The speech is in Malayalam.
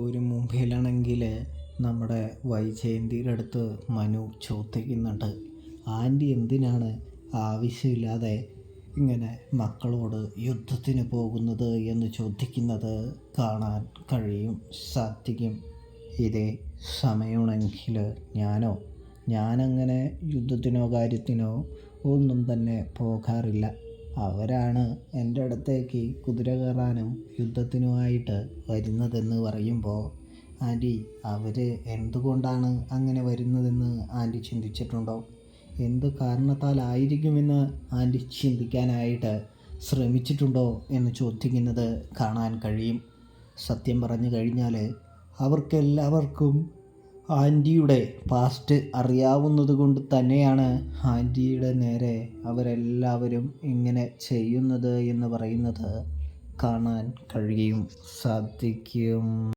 ഒരു മുമ്പിലാണെങ്കിൽ നമ്മുടെ വൈജയന്തിയുടെ അടുത്ത് മനു ചോദിക്കുന്നുണ്ട്, ആൻറ്റി എന്തിനാണ് ആവശ്യമില്ലാതെ ഇങ്ങനെ മക്കളോട് യുദ്ധത്തിന് പോകുന്നത് എന്ന് ചോദിക്കുന്നത് കാണാൻ കഴിയും. സാധിക്കും. ഇതേ സമയമാണെങ്കിൽ ഞാനങ്ങനെ യുദ്ധത്തിനോ കാര്യത്തിനോ ഒന്നും തന്നെ പോകാറില്ല. അവരാണ് എൻ്റെ അടുത്തേക്ക് കുതിര കയറാനും യുദ്ധത്തിനുമായിട്ട് വരുന്നതെന്ന് പറയുമ്പോൾ, ആൻറ്റി അവർ എന്തുകൊണ്ടാണ് അങ്ങനെ വരുന്നതെന്ന് ആൻറ്റി ചിന്തിച്ചിട്ടുണ്ടോ? എന്ത് കാരണത്താലായിരിക്കുമെന്ന് ആൻറ്റി ചിന്തിക്കാനായിട്ട് ശ്രമിച്ചിട്ടുണ്ടോ എന്ന് ചോദിക്കുന്നത് കാണാൻ കഴിയും. സത്യം പറഞ്ഞു കഴിഞ്ഞാൽ അവർക്കെല്ലാവർക്കും ആൻറ്റിയുടെ പാസ്റ്റ് അറിയാവുന്നത് കൊണ്ട് തന്നെയാണ് ആൻറ്റിയുടെ നേരെ അവരെല്ലാവരും ഇങ്ങനെ ചെയ്യുന്നത് എന്ന് പറയുന്നത് കാണാൻ കഴിയും. സാധിക്കും.